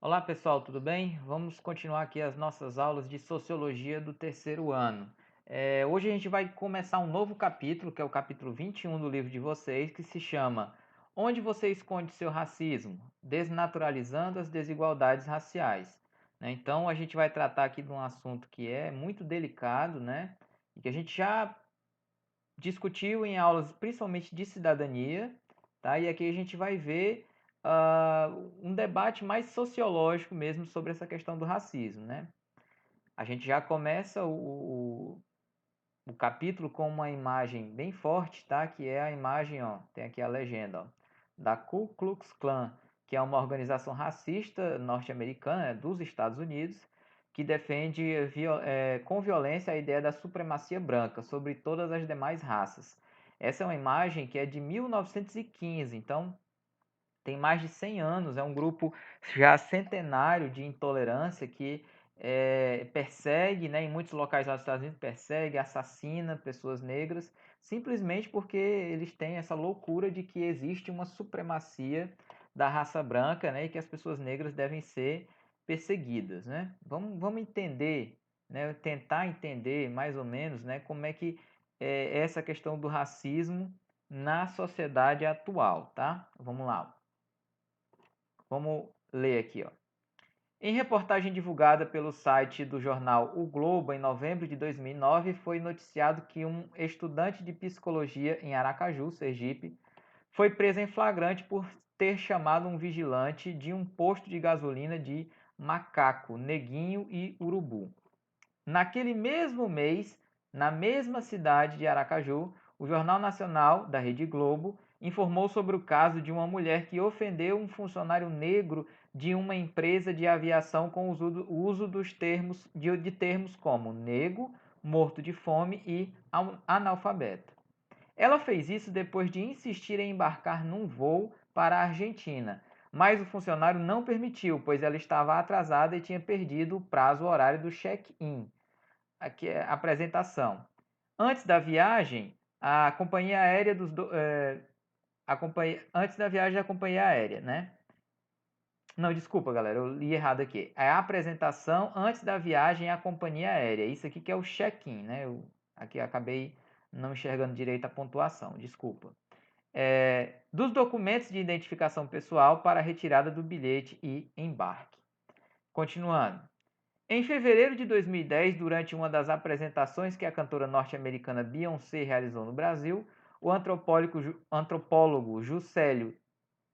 Olá pessoal, tudo bem? Vamos continuar aqui as nossas aulas de Sociologia do terceiro ano. Hoje a gente vai começar um novo capítulo, que é o capítulo 21 do livro de vocês, que se chama Onde você esconde seu racismo? Desnaturalizando as desigualdades raciais. Né? Então a gente vai tratar aqui de um assunto que é muito delicado, né? E que a gente já discutiu em aulas principalmente de cidadania, tá? E aqui a gente vai ver um debate mais sociológico mesmo sobre essa questão do racismo, né? A gente já começa o capítulo com uma imagem bem forte, tá? Que é a imagem, ó, tem aqui a legenda, ó, da Ku Klux Klan, que é uma organização racista norte-americana, dos Estados Unidos, que defende com violência a ideia da supremacia branca sobre todas as demais raças. Essa é uma imagem que é de 1915, então tem mais de 100 anos, é um grupo já centenário de intolerância que persegue, né, em muitos locais lá dos Estados Unidos, persegue, assassina pessoas negras, simplesmente porque eles têm essa loucura de que existe uma supremacia da raça branca, né, e que as pessoas negras devem ser perseguidas, né? Vamos entender, né, tentar entender mais ou menos, né, como é que é essa questão do racismo na sociedade atual, tá? Vamos lá. Vamos ler aqui, ó. Em reportagem divulgada pelo site do jornal O Globo em novembro de 2009, foi noticiado que um estudante de psicologia em Aracaju, Sergipe, foi preso em flagrante por ter chamado um vigilante de um posto de gasolina de macaco, neguinho e urubu. Naquele mesmo mês, na mesma cidade de Aracaju, o Jornal Nacional da Rede Globo informou sobre o caso de uma mulher que ofendeu um funcionário negro de uma empresa de aviação com o uso de termos como nego, morto de fome e analfabeto. Ela fez isso depois de insistir em embarcar num voo para a Argentina, mas o funcionário não permitiu, pois ela estava atrasada e tinha perdido o prazo horário do check-in. Aqui é a apresentação. Antes da viagem, a companhia aérea antes da viagem da companhia aérea, né? Não, desculpa, galera, eu li errado aqui. É a apresentação antes da viagem à companhia aérea. Isso aqui que é o check-in, né? Aqui acabei não enxergando direito a pontuação, desculpa. Dos documentos de identificação pessoal para a retirada do bilhete e embarque. Continuando. Em fevereiro de 2010, durante uma das apresentações que a cantora norte-americana Beyoncé realizou no Brasil, o antropólogo Juscelio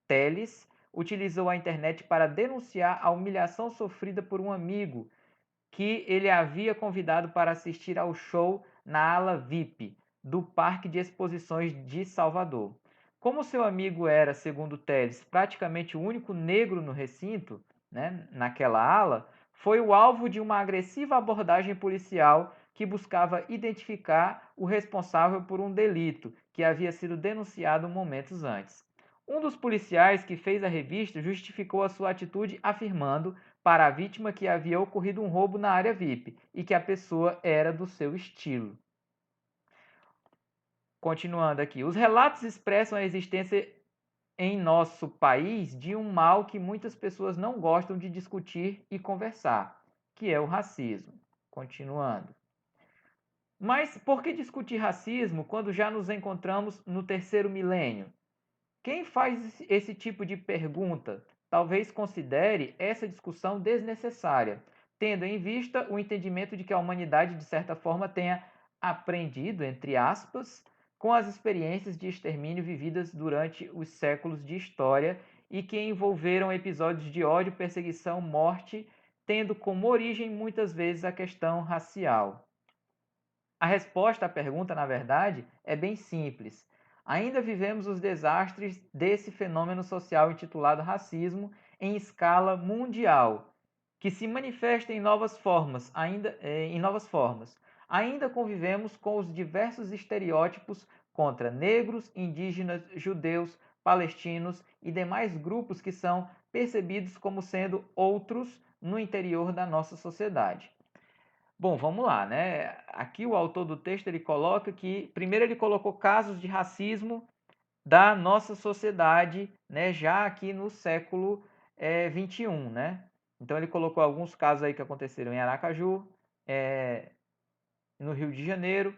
Teles utilizou a internet para denunciar a humilhação sofrida por um amigo que ele havia convidado para assistir ao show na ala VIP do Parque de Exposições de Salvador. Como seu amigo era, segundo Teles, praticamente o único negro no recinto, né, naquela ala, foi o alvo de uma agressiva abordagem policial que buscava identificar o responsável por um delito que havia sido denunciado momentos antes. Um dos policiais que fez a revista justificou a sua atitude afirmando para a vítima que havia ocorrido um roubo na área VIP e que a pessoa era do seu estilo. Continuando aqui, os relatos expressam a existência em nosso país de um mal que muitas pessoas não gostam de discutir e conversar, que é o racismo. Continuando. Mas por que discutir racismo quando já nos encontramos no terceiro milênio? Quem faz esse tipo de pergunta talvez considere essa discussão desnecessária, tendo em vista o entendimento de que a humanidade, de certa forma, tenha aprendido, entre aspas, com as experiências de extermínio vividas durante os séculos de história e que envolveram episódios de ódio, perseguição, morte, tendo como origem muitas vezes a questão racial. A resposta à pergunta, na verdade, é bem simples. Ainda vivemos os desastres desse fenômeno social intitulado racismo em escala mundial, que se manifesta em novas formas, Ainda convivemos com os diversos estereótipos contra negros, indígenas, judeus, palestinos e demais grupos que são percebidos como sendo outros no interior da nossa sociedade. Bom, vamos lá, né? Aqui o autor do texto ele coloca que, primeiro, ele colocou casos de racismo da nossa sociedade, né? Já aqui no século XXI, né? Então ele colocou alguns casos aí que aconteceram em Aracaju, no Rio de Janeiro,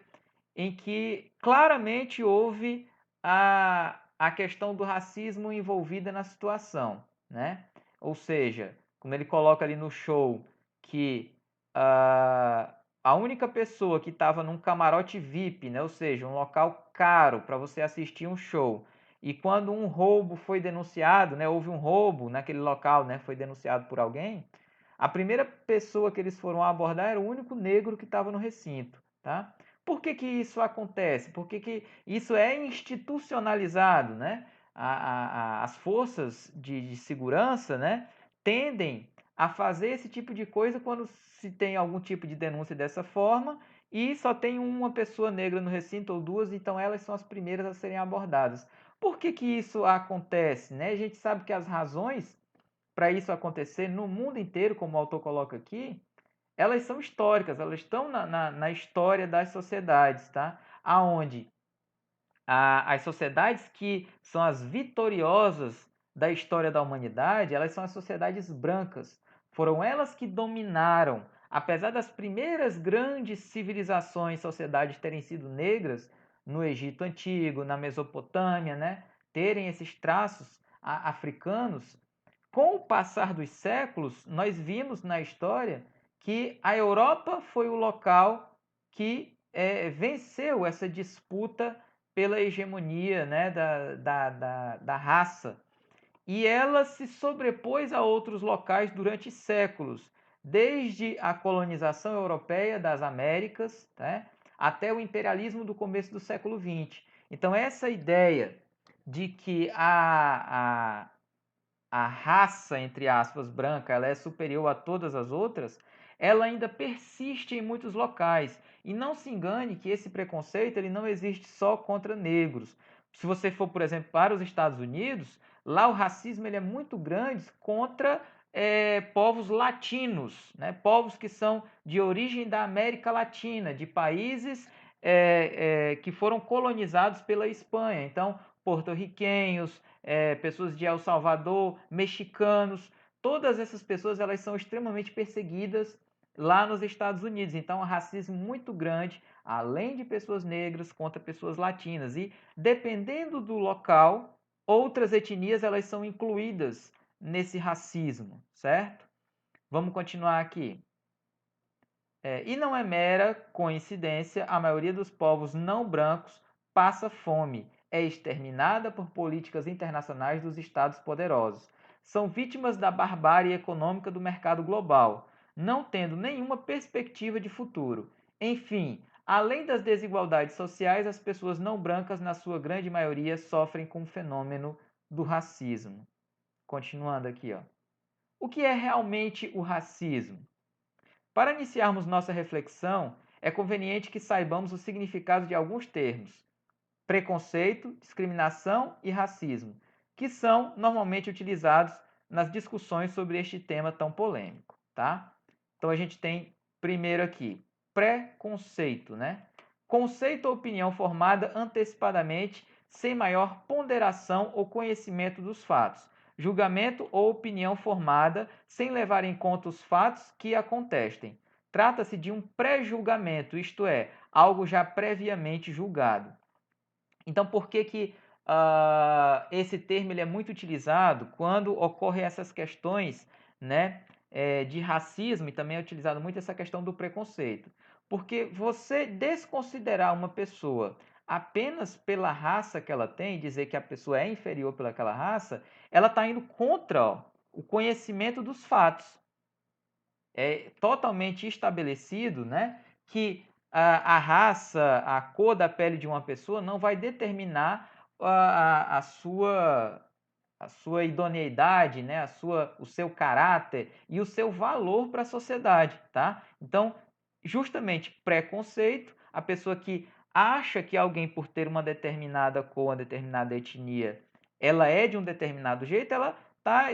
em que claramente houve a questão do racismo envolvida na situação, né? Ou seja, como ele coloca ali no show que a única pessoa que estava num camarote VIP, né? Ou seja, um local caro para você assistir um show, e quando um roubo foi denunciado, né? Houve um roubo naquele local, né? Foi denunciado por alguém. A primeira pessoa que eles foram abordar era o único negro que estava no recinto, tá? Por que isso acontece? Por que isso é institucionalizado, né? As forças de segurança, né, tendem a fazer esse tipo de coisa quando se tem algum tipo de denúncia dessa forma e só tem uma pessoa negra no recinto ou duas, então elas são as primeiras a serem abordadas. Por que isso acontece, né? A gente sabe que as razões para isso acontecer no mundo inteiro, como o autor coloca aqui, elas são históricas, elas estão na história das sociedades, tá? Aonde as sociedades que são as vitoriosas da história da humanidade, elas são as sociedades brancas. Foram elas que dominaram, apesar das primeiras grandes civilizações, sociedades terem sido negras, no Egito Antigo, na Mesopotâmia, né? Terem esses traços africanos. Com o passar dos séculos, nós vimos na história que a Europa foi o local que venceu essa disputa pela hegemonia, né, da raça. E ela se sobrepôs a outros locais durante séculos, desde a colonização europeia das Américas, né, até o imperialismo do começo do século XX. Então, essa ideia de que a raça, entre aspas, branca, ela é superior a todas as outras, ela ainda persiste em muitos locais. E não se engane que esse preconceito ele não existe só contra negros. Se você for, por exemplo, para os Estados Unidos, lá o racismo ele é muito grande contra povos latinos, né? Povos que são de origem da América Latina, de países que foram colonizados pela Espanha. Então, porto-riquenhos, pessoas de El Salvador, mexicanos, todas essas pessoas elas são extremamente perseguidas lá nos Estados Unidos. Então, há racismo muito grande, além de pessoas negras, contra pessoas latinas. E, dependendo do local, outras etnias elas são incluídas nesse racismo, certo? Vamos continuar aqui. E não é mera coincidência, a maioria dos povos não brancos passa fome, é exterminada por políticas internacionais dos estados poderosos. São vítimas da barbárie econômica do mercado global, não tendo nenhuma perspectiva de futuro. Enfim, além das desigualdades sociais, as pessoas não brancas, na sua grande maioria, sofrem com o fenômeno do racismo. Continuando aqui, ó. O que é realmente o racismo? Para iniciarmos nossa reflexão, é conveniente que saibamos o significado de alguns termos: preconceito, discriminação e racismo, que são normalmente utilizados nas discussões sobre este tema tão polêmico, tá? Então a gente tem primeiro aqui preconceito, né? Conceito ou opinião formada antecipadamente, sem maior ponderação ou conhecimento dos fatos. Julgamento ou opinião formada sem levar em conta os fatos que a contestem. Trata-se de um pré-julgamento, isto é, algo já previamente julgado. Então, por que esse termo ele é muito utilizado quando ocorrem essas questões, né, de racismo, e também é utilizado muito essa questão do preconceito? Porque você desconsiderar uma pessoa apenas pela raça que ela tem, dizer que a pessoa é inferior pelaquela raça, ela está indo contra o conhecimento dos fatos. É totalmente estabelecido, né, que a raça, a cor da pele de uma pessoa não vai determinar a sua idoneidade, né, o seu caráter e o seu valor para a sociedade, tá? Então, justamente preconceito, a pessoa que acha que alguém por ter uma determinada cor, uma determinada etnia, ela é de um determinado jeito, ela está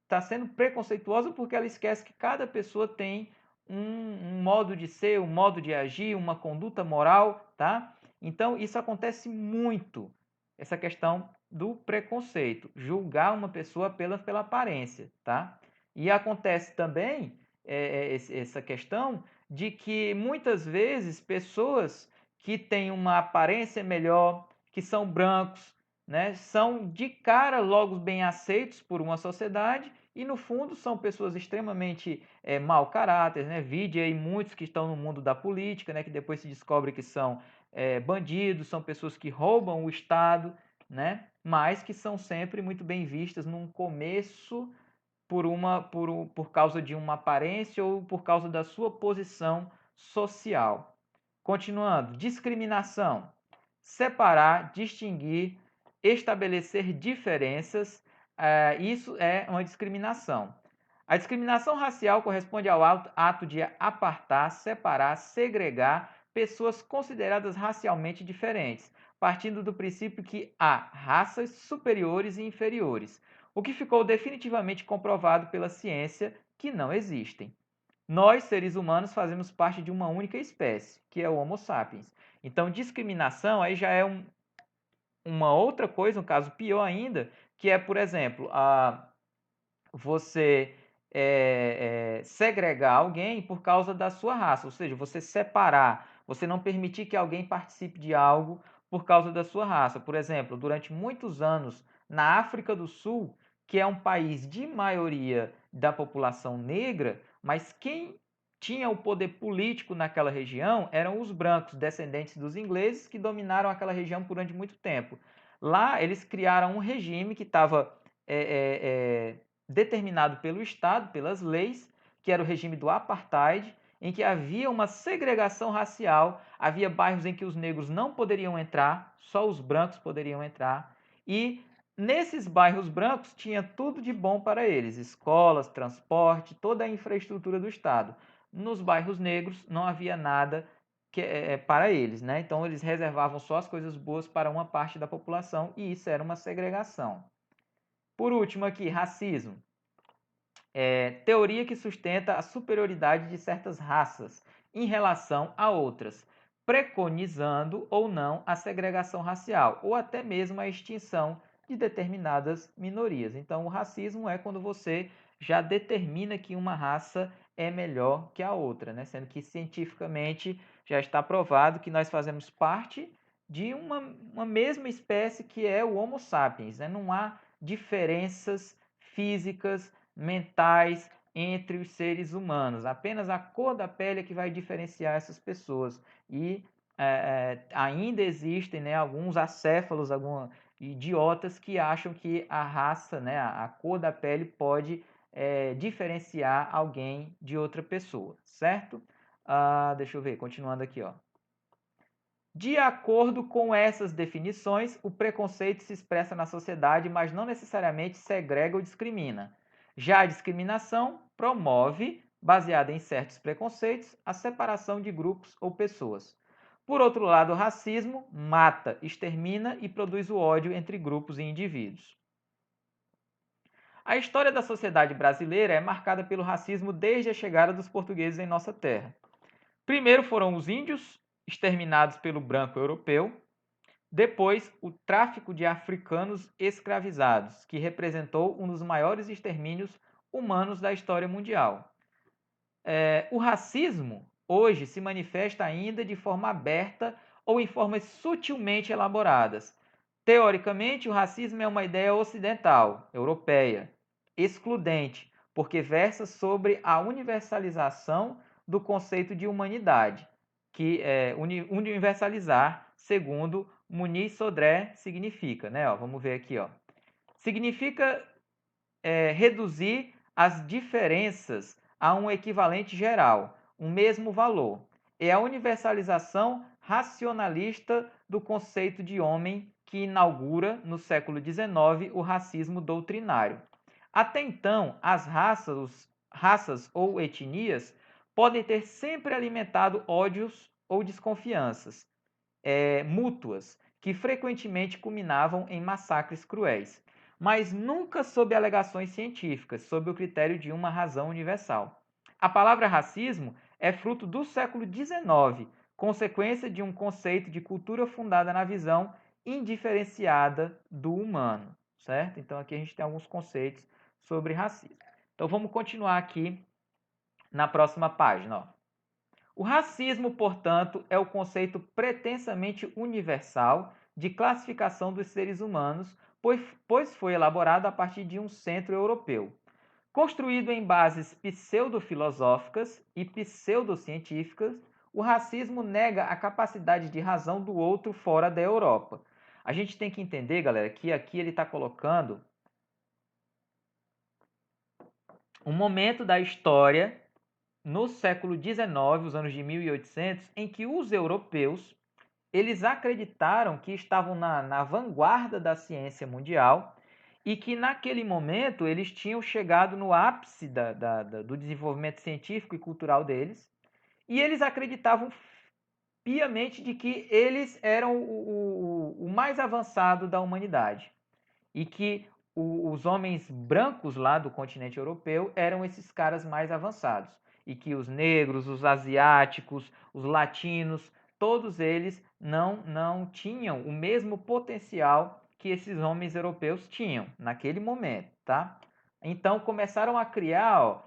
tá sendo preconceituosa porque ela esquece que cada pessoa tem um modo de ser, um modo de agir, uma conduta moral, tá? Então, isso acontece muito, essa questão do preconceito, julgar uma pessoa pela aparência, tá? E acontece também essa questão de que muitas vezes pessoas que têm uma aparência melhor, que são brancos, né, são de cara logo bem aceitos por uma sociedade e no fundo são pessoas extremamente mau caráter, né? Vide aí muitos que estão no mundo da política, né, que depois se descobre que são bandidos, são pessoas que roubam o Estado, né, mas que são sempre muito bem vistas num começo por causa de uma aparência ou por causa da sua posição social. Continuando, discriminação. Separar, distinguir, estabelecer diferenças, isso é uma discriminação. A discriminação racial corresponde ao ato de apartar, separar, segregar pessoas consideradas racialmente diferentes, partindo do princípio que há raças superiores e inferiores, o que ficou definitivamente comprovado pela ciência que não existem. Nós, seres humanos, fazemos parte de uma única espécie, que é o Homo sapiens. Então, discriminação aí já é uma outra coisa, um caso pior ainda, que é, por exemplo, você segregar alguém por causa da sua raça, ou seja, você separar, você não permitir que alguém participe de algo por causa da sua raça. Por exemplo, durante muitos anos na África do Sul, que é um país de maioria da população negra, mas quem tinha o poder político naquela região eram os brancos, descendentes dos ingleses, que dominaram aquela região durante muito tempo. Lá eles criaram um regime que estava determinado pelo Estado, pelas leis, que era o regime do apartheid, em que havia uma segregação racial, havia bairros em que os negros não poderiam entrar, só os brancos poderiam entrar, e nesses bairros brancos tinha tudo de bom para eles, escolas, transporte, toda a infraestrutura do Estado. Nos bairros negros não havia nada para eles, né? Então eles reservavam só as coisas boas para uma parte da população e isso era uma segregação. Por último aqui, racismo. Teoria que sustenta a superioridade de certas raças em relação a outras, preconizando ou não a segregação racial, ou até mesmo a extinção de determinadas minorias. Então, o racismo é quando você já determina que uma raça é melhor que a outra, né? Sendo que cientificamente já está provado que nós fazemos parte de uma mesma espécie que é o Homo sapiens, né? Não há diferenças físicas, mentais entre os seres humanos. Apenas a cor da pele é que vai diferenciar essas pessoas. E ainda existem, né, alguns acéfalos, alguns idiotas que acham que a raça, né, a cor da pele pode diferenciar alguém de outra pessoa, certo? Deixa eu ver, continuando aqui, ó. De acordo com essas definições, o preconceito se expressa na sociedade, mas não necessariamente segrega ou discrimina. Já a discriminação promove, baseada em certos preconceitos, a separação de grupos ou pessoas. Por outro lado, o racismo mata, extermina e produz o ódio entre grupos e indivíduos. A história da sociedade brasileira é marcada pelo racismo desde a chegada dos portugueses em nossa terra. Primeiro foram os índios, exterminados pelo branco europeu. Depois, o tráfico de africanos escravizados, que representou um dos maiores extermínios humanos da história mundial. O racismo hoje se manifesta ainda de forma aberta ou em formas sutilmente elaboradas. Teoricamente, o racismo é uma ideia ocidental, europeia, excludente, porque versa sobre a universalização do conceito de humanidade, que é universalizar, segundo Muniz Sodré, significa, né? Ó, vamos ver aqui, ó. Significa reduzir as diferenças a um equivalente geral, um mesmo valor. É a universalização racionalista do conceito de homem que inaugura, no século XIX, o racismo doutrinário. Até então, as raças ou etnias podem ter sempre alimentado ódios ou desconfianças mútuas, que frequentemente culminavam em massacres cruéis, mas nunca sob alegações científicas, sob o critério de uma razão universal. A palavra racismo é fruto do século XIX, consequência de um conceito de cultura fundada na visão indiferenciada do humano, certo? Então aqui a gente tem alguns conceitos sobre racismo. Então vamos continuar aqui na próxima página. Ó. O racismo, portanto, é o conceito pretensamente universal de classificação dos seres humanos, pois foi elaborado a partir de um centro europeu. Construído em bases pseudo-filosóficas e pseudocientíficas, o racismo nega a capacidade de razão do outro fora da Europa. A gente tem que entender, galera, que aqui ele está colocando um momento da história no século XIX, os anos de 1800, em que os europeus eles acreditaram que estavam na vanguarda da ciência mundial e que naquele momento eles tinham chegado no ápice do desenvolvimento científico e cultural deles, e eles acreditavam piamente de que eles eram o mais avançado da humanidade e que os homens brancos lá do continente europeu eram esses caras mais avançados e que os negros, os asiáticos, os latinos, todos eles não tinham o mesmo potencial que esses homens europeus tinham naquele momento, tá? Então começaram a criar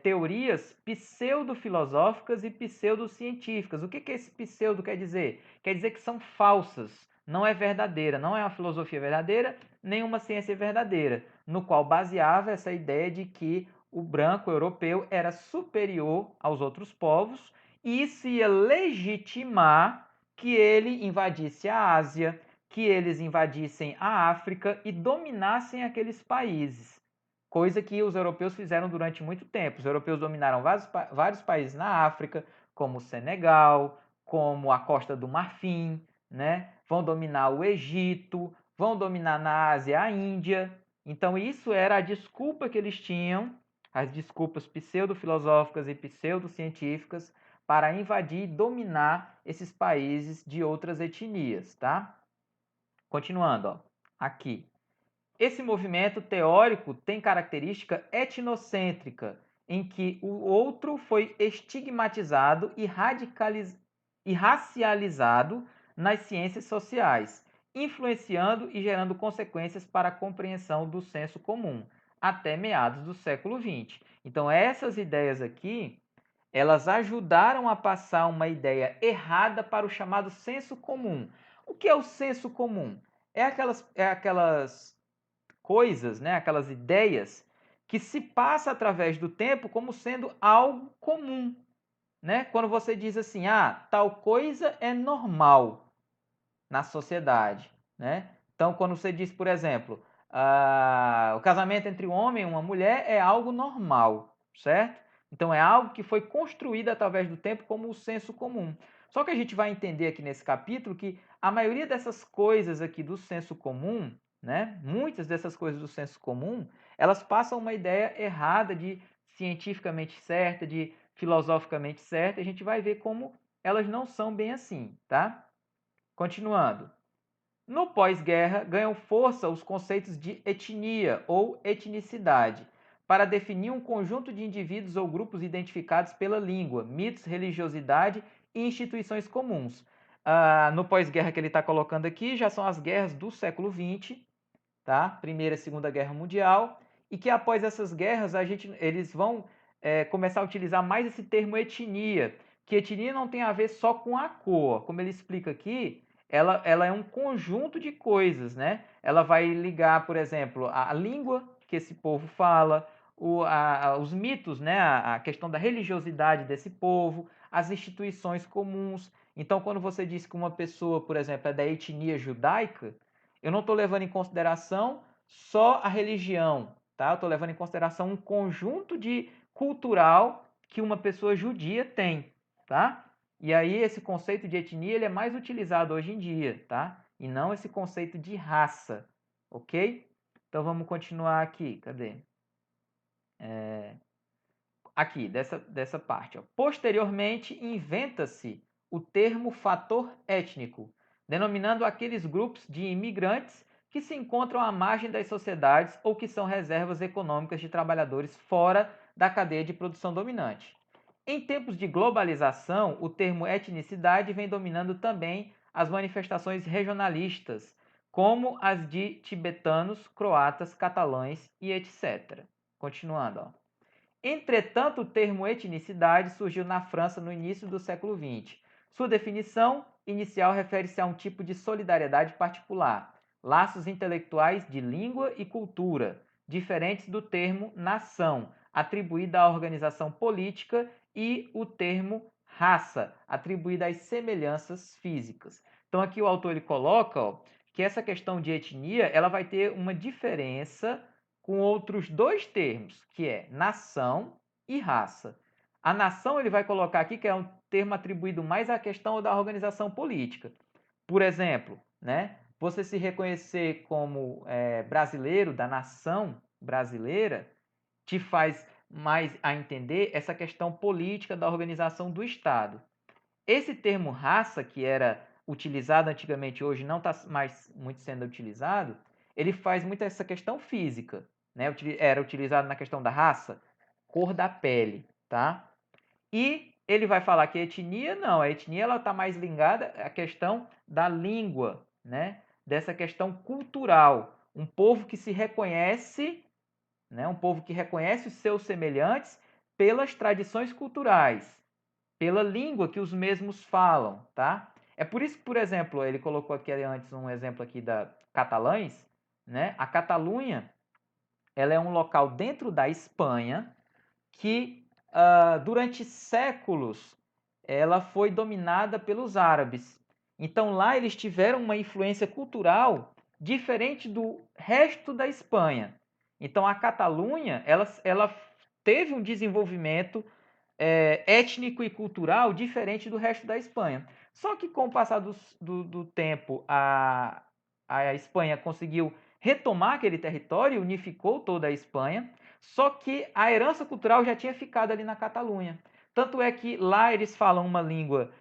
teorias pseudo-filosóficas e pseudocientíficas. O que esse pseudo quer dizer? Quer dizer que são falsas, não é verdadeira, não é uma filosofia verdadeira, nem uma ciência verdadeira, no qual baseava essa ideia de que o branco europeu era superior aos outros povos e isso ia legitimar que ele invadisse a Ásia, que eles invadissem a África e dominassem aqueles países. Coisa que os europeus fizeram durante muito tempo. Os europeus dominaram vários países na África, como o Senegal, como a Costa do Marfim, né? Vão dominar o Egito, vão dominar na Ásia a Índia. Então isso era a desculpa que eles tinham, as desculpas pseudo-filosóficas e pseudocientíficas para invadir e dominar esses países de outras etnias, tá? Continuando, ó, aqui. Esse movimento teórico tem característica etnocêntrica, em que o outro foi estigmatizado e racializado nas ciências sociais, influenciando e gerando consequências para a compreensão do senso comum, até meados do século XX. Então, essas ideias aqui, elas ajudaram a passar uma ideia errada para o chamado senso comum. O que é o senso comum? É aquelas coisas, né, aquelas ideias que se passa através do tempo como sendo algo comum, né? Quando você diz assim, tal coisa é normal na sociedade, né? Então, quando você diz, por exemplo, o casamento entre um homem e uma mulher é algo normal, certo? Então, é algo que foi construído através do tempo como o senso comum. Só que a gente vai entender aqui nesse capítulo que a maioria dessas coisas aqui do senso comum, né? Muitas dessas coisas do senso comum, elas passam uma ideia errada de cientificamente certa, de filosoficamente certa, e a gente vai ver como elas não são bem assim, tá? Continuando. No pós-guerra, ganham força os conceitos de etnia ou etnicidade, para definir um conjunto de indivíduos ou grupos identificados pela língua, mitos, religiosidade e instituições comuns. No pós-guerra que ele está colocando aqui, já são as guerras do século XX, tá? Primeira e Segunda Guerra Mundial, e que após essas guerras eles vão começar a utilizar mais esse termo etnia, que etnia não tem a ver só com a cor, como ele explica aqui, ela é um conjunto de coisas, né? Ela vai ligar, por exemplo, a língua que esse povo fala, os mitos, né? A questão da religiosidade desse povo, as instituições comuns. Então, quando você diz que uma pessoa, por exemplo, é da etnia judaica, eu não estou levando em consideração só a religião, tá? Eu estou levando em consideração um conjunto de cultural que uma pessoa judia tem, tá? E aí esse conceito de etnia ele é mais utilizado hoje em dia, tá? E não esse conceito de raça, ok? Então vamos continuar aqui, cadê? Aqui, dessa parte. Ó. Posteriormente, inventa-se o termo fator étnico, denominando aqueles grupos de imigrantes que se encontram à margem das sociedades ou que são reservas econômicas de trabalhadores fora da cadeia de produção dominante. Em tempos de globalização, o termo etnicidade vem dominando também as manifestações regionalistas, como as de tibetanos, croatas, catalães e etc. Continuando, ó. Entretanto, o termo etnicidade surgiu na França no início do século XX. Sua definição inicial refere-se a um tipo de solidariedade particular, laços intelectuais de língua e cultura, diferentes do termo nação, atribuída à organização política, e o termo raça, atribuída às semelhanças físicas. Então aqui o autor ele coloca, ó, que essa questão de etnia ela vai ter uma diferença com outros dois termos, que é nação e raça. A nação ele vai colocar aqui que é um termo atribuído mais à questão da organização política. Por exemplo, né, você se reconhecer como brasileiro, da nação brasileira, te faz mais a entender essa questão política da organização do Estado. Esse termo raça, que era utilizado antigamente, hoje não está mais muito sendo utilizado, ele faz muito essa questão física, né? Era utilizado na questão da raça, cor da pele, tá? E ele vai falar que a etnia não, a etnia ela está mais ligada à questão da língua, né? Dessa questão cultural, um povo que se reconhece, né? Um povo que reconhece os seus semelhantes pelas tradições culturais, pela língua que os mesmos falam, tá? É por isso que, por exemplo, ele colocou aqui antes um exemplo aqui da catalães, né? A Catalunha, ela é um local dentro da Espanha que durante séculos ela foi dominada pelos árabes. Então lá eles tiveram uma influência cultural diferente do resto da Espanha. Então a Catalunha ela teve um desenvolvimento étnico e cultural diferente do resto da Espanha. Só que com o passar do tempo, a Espanha conseguiu retomar aquele território, unificou toda a Espanha, só que a herança cultural já tinha ficado ali na Catalunha. Tanto é que lá eles falam uma língua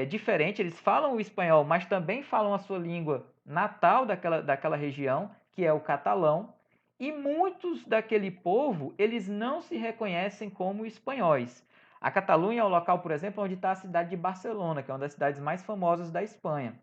diferente, eles falam o espanhol, mas também falam a sua língua natal daquela região, que é o catalão, e muitos daquele povo, eles não se reconhecem como espanhóis. A Catalunha é o local, por exemplo, onde está a cidade de Barcelona, que é uma das cidades mais famosas da Espanha.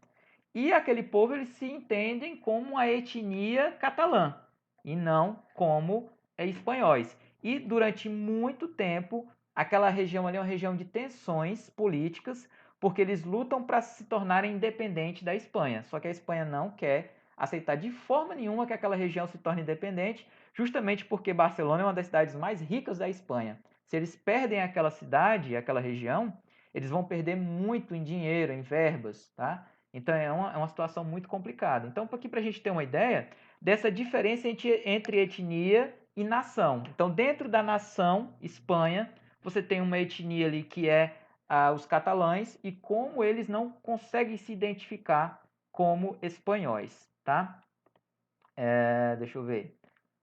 E aquele povo, eles se entendem como a etnia catalã, e não como espanhóis. E durante muito tempo, aquela região ali é uma região de tensões políticas, porque eles lutam para se tornarem independentes da Espanha. Só que a Espanha não quer aceitar de forma nenhuma que aquela região se torne independente, justamente porque Barcelona é uma das cidades mais ricas da Espanha. Se eles perdem aquela cidade, aquela região, eles vão perder muito em dinheiro, em verbas, tá? Então é uma situação muito complicada. Então, aqui para a gente ter uma ideia dessa diferença entre etnia e nação. Então, dentro da nação Espanha, você tem uma etnia ali que é os catalães e como eles não conseguem se identificar como espanhóis, tá? Deixa eu ver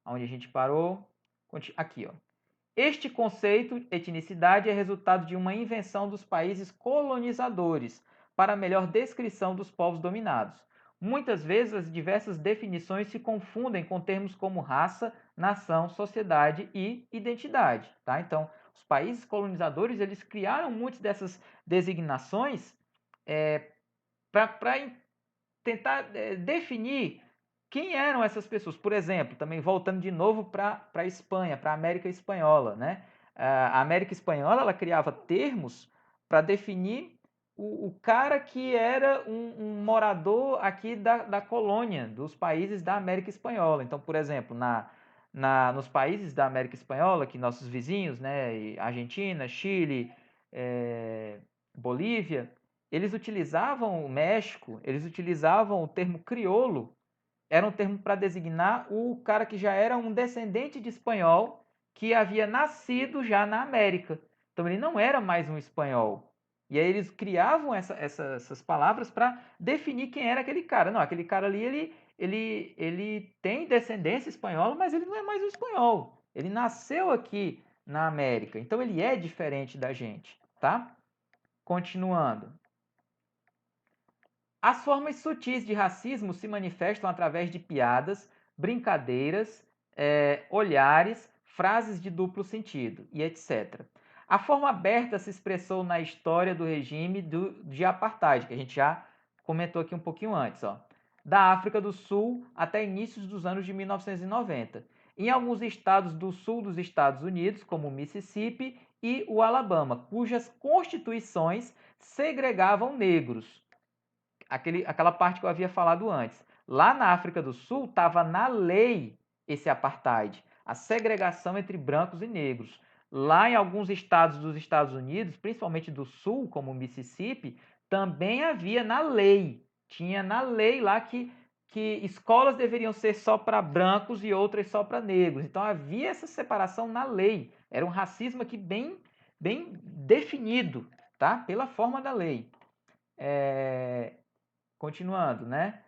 onde a gente parou. Aqui, ó. Este conceito, etnicidade, é resultado de uma invenção dos países colonizadores para melhor descrição dos povos dominados. Muitas vezes as diversas definições se confundem com termos como raça, nação, sociedade e identidade, tá? Então, os países colonizadores, eles criaram muitas dessas designações para tentar definir quem eram essas pessoas. Por exemplo, também voltando de novo para a Espanha, para a América Espanhola, né? A América Espanhola ela criava termos para definir o cara que era um morador aqui da colônia, dos países da América Espanhola. Então, por exemplo, nos países da América Espanhola, que nossos vizinhos, né, Argentina, Chile, Bolívia, eles utilizavam o México, eles utilizavam o termo crioulo, era um termo para designar o cara que já era um descendente de espanhol que havia nascido já na América. Então ele não era mais um espanhol. E aí eles criavam essas palavras para definir quem era aquele cara. Não, aquele cara ali, ele tem descendência espanhola, mas ele não é mais um espanhol. Ele nasceu aqui na América. Então ele é diferente da gente, tá? Continuando. As formas sutis de racismo se manifestam através de piadas, brincadeiras, olhares, frases de duplo sentido e etc. A forma aberta se expressou na história do regime de apartheid, que a gente já comentou aqui um pouquinho antes, ó, da África do Sul até inícios dos anos de 1990. em alguns estados do sul dos Estados Unidos, como o Mississippi e o Alabama, cujas constituições segregavam negros. Aquela parte que eu havia falado antes. Lá na África do Sul estava na lei esse apartheid, a segregação entre brancos e negros. Lá em alguns estados dos Estados Unidos, principalmente do Sul, como o Mississippi, também havia na lei. Tinha na lei lá que escolas deveriam ser só para brancos e outras só para negros. Então havia essa separação na lei. Era um racismo aqui bem definido, tá? Pela forma da lei. Continuando, né?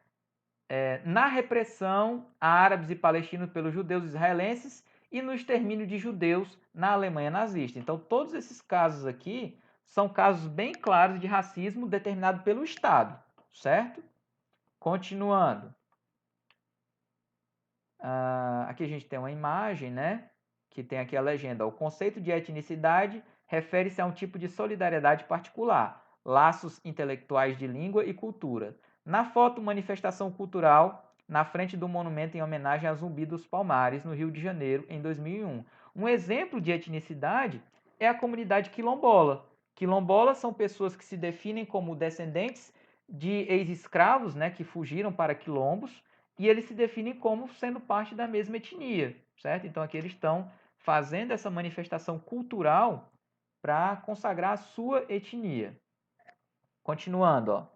Na repressão a árabes e palestinos pelos judeus israelenses e no extermínio de judeus na Alemanha nazista. Então, todos esses casos aqui são casos bem claros de racismo determinado pelo Estado, certo? Continuando. Aqui a gente tem uma imagem, né? Que tem aqui a legenda. O conceito de etnicidade refere-se a um tipo de solidariedade particular, laços intelectuais de língua e cultura. Na foto, manifestação cultural na frente do monumento em homenagem a Zumbi dos Palmares, no Rio de Janeiro, em 2001. Um exemplo de etnicidade é a comunidade quilombola. Quilombolas são pessoas que se definem como descendentes de ex-escravos, né, que fugiram para quilombos, e eles se definem como sendo parte da mesma etnia, certo? Então aqui eles estão fazendo essa manifestação cultural para consagrar a sua etnia. Continuando, ó.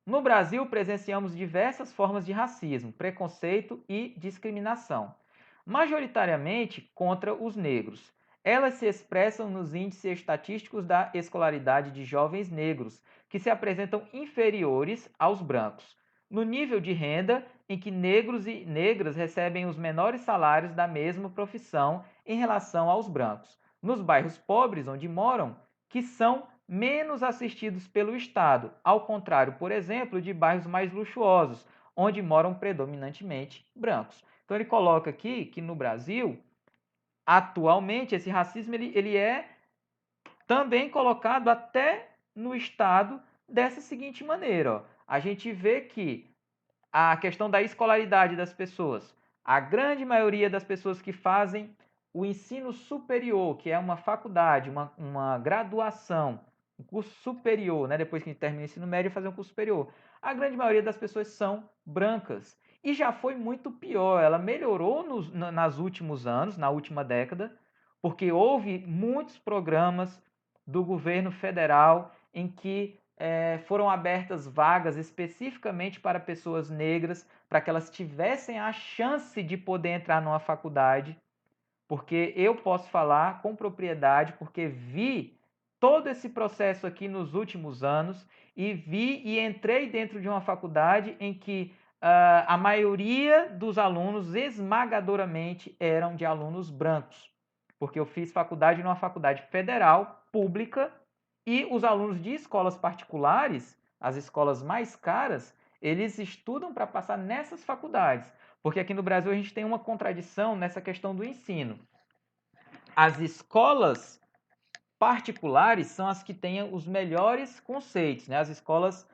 No Brasil, presenciamos diversas formas de racismo, preconceito e discriminação, majoritariamente contra os negros. Elas se expressam nos índices estatísticos da escolaridade de jovens negros, que se apresentam inferiores aos brancos, no nível de renda em que negros e negras recebem os menores salários da mesma profissão em relação aos brancos, nos bairros pobres onde moram, que são menos assistidos pelo Estado, ao contrário, por exemplo, de bairros mais luxuosos, onde moram predominantemente brancos. Então ele coloca aqui que no Brasil, atualmente, esse racismo ele é também colocado até no Estado dessa seguinte maneira. Ó. A gente vê que a questão da escolaridade das pessoas, a grande maioria das pessoas que fazem o ensino superior, que é uma faculdade, uma graduação, um curso superior, né? Depois que a gente termina o ensino médio, fazer um curso superior. A grande maioria das pessoas são brancas. E já foi muito pior. Ela melhorou nos últimos anos, na última década, porque houve muitos programas do governo federal em que foram abertas vagas especificamente para pessoas negras, para que elas tivessem a chance de poder entrar numa faculdade, porque eu posso falar com propriedade, porque vi todo esse processo aqui nos últimos anos e vi e entrei dentro de uma faculdade em que a maioria dos alunos, esmagadoramente, eram de alunos brancos, porque eu fiz faculdade numa faculdade federal, pública, e os alunos de escolas particulares, as escolas mais caras, eles estudam para passar nessas faculdades. Porque aqui no Brasil a gente tem uma contradição nessa questão do ensino. As escolas particulares são as que têm os melhores conceitos, né? As escolas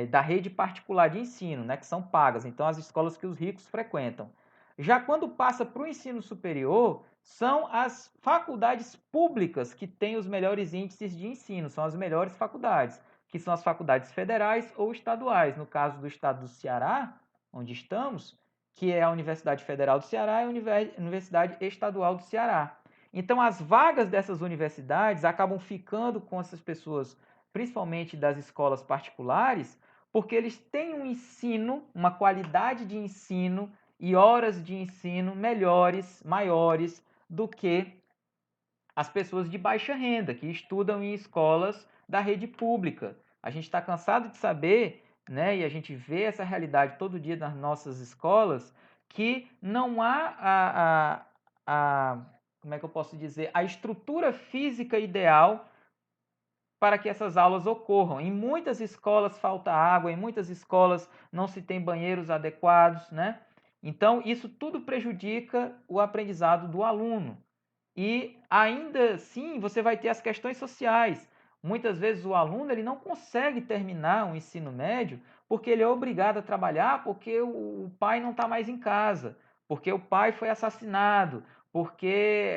da rede particular de ensino, né? Que são pagas, então as escolas que os ricos frequentam. Já quando passa para o ensino superior, são as faculdades públicas que têm os melhores índices de ensino, são as melhores faculdades, que são as faculdades federais ou estaduais. No caso do estado do Ceará, onde estamos, que é a Universidade Federal do Ceará e a Universidade Estadual do Ceará. Então, as vagas dessas universidades acabam ficando com essas pessoas, principalmente das escolas particulares, porque eles têm um ensino, uma qualidade de ensino e horas de ensino melhores, maiores do que as pessoas de baixa renda, que estudam em escolas da rede pública. A gente está cansado de saber, né, e a gente vê essa realidade todo dia nas nossas escolas, que não há como é que eu posso dizer, a estrutura física ideal para que essas aulas ocorram. Em muitas escolas falta água, em muitas escolas não se tem banheiros adequados, né? Então, isso tudo prejudica o aprendizado do aluno. E ainda assim, você vai ter as questões sociais. Muitas vezes o aluno ele não consegue terminar o ensino médio porque ele é obrigado a trabalhar porque o pai não está mais em casa, porque o pai foi assassinado, porque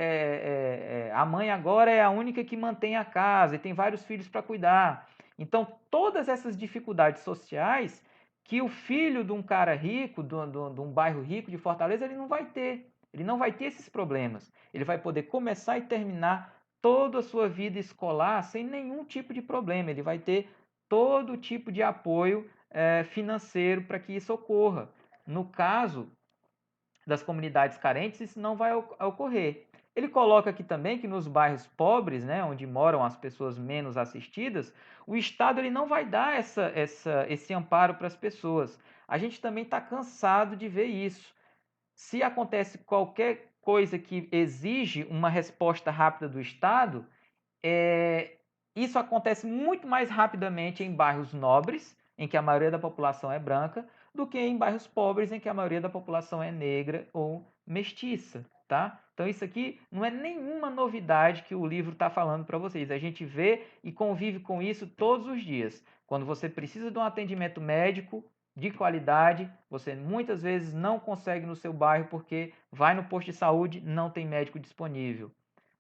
a mãe agora é a única que mantém a casa e tem vários filhos para cuidar. Então, todas essas dificuldades sociais que o filho de um cara rico, de um bairro rico de Fortaleza, ele não vai ter. Ele não vai ter esses problemas. Ele vai poder começar e terminar toda a sua vida escolar sem nenhum tipo de problema. Ele vai ter todo tipo de apoio financeiro para que isso ocorra. No caso das comunidades carentes, isso não vai ocorrer. Ele coloca aqui também que nos bairros pobres, né, onde moram as pessoas menos assistidas, o Estado ele não vai dar esse amparo para as pessoas. A gente também está cansado de ver isso. Se acontece qualquer coisa que exige uma resposta rápida do Estado, isso acontece muito mais rapidamente em bairros nobres, em que a maioria da população é branca, do que em bairros pobres, em que a maioria da população é negra ou mestiça, tá? Então isso aqui não é nenhuma novidade que o livro está falando para vocês. A gente vê e convive com isso todos os dias. Quando você precisa de um atendimento médico de qualidade, você muitas vezes não consegue no seu bairro porque vai no posto de saúde, não tem médico disponível.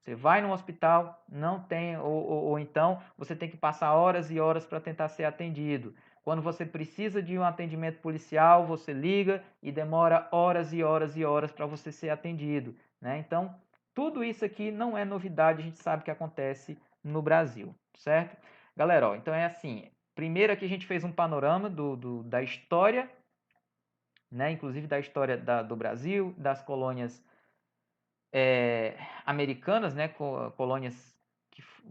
Você vai no hospital, não tem, ou então você tem que passar horas e horas para tentar ser atendido. Quando você precisa de um atendimento policial, você liga e demora horas e horas e horas para você ser atendido, né? Então, tudo isso aqui não é novidade, a gente sabe que acontece no Brasil, certo? Galera, ó, então é assim, primeiro aqui a gente fez um panorama da história, né? Inclusive da história do Brasil, das colônias americanas, né, colônias,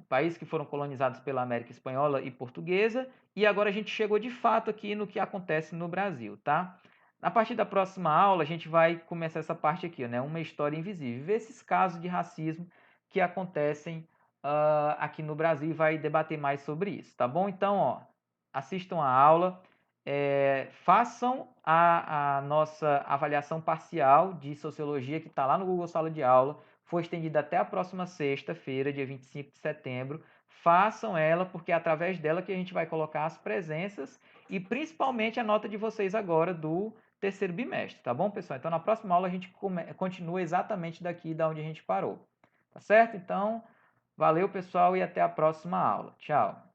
países que foram colonizados pela América Espanhola e Portuguesa, e agora a gente chegou de fato aqui no que acontece no Brasil, tá? A partir da próxima aula a gente vai começar essa parte aqui, né, uma história invisível, ver esses casos de racismo que acontecem aqui no Brasil e vai debater mais sobre isso, tá bom? Então, ó, assistam a aula, façam a nossa avaliação parcial de sociologia que está lá no Google Sala de Aula, foi estendida até a próxima sexta-feira, dia 25 de setembro. Façam ela, porque é através dela que a gente vai colocar as presenças e principalmente a nota de vocês agora do terceiro bimestre, tá bom, pessoal? Então, na próxima aula a gente continua exatamente daqui da onde a gente parou, tá certo? Então, valeu, pessoal, e até a próxima aula. Tchau!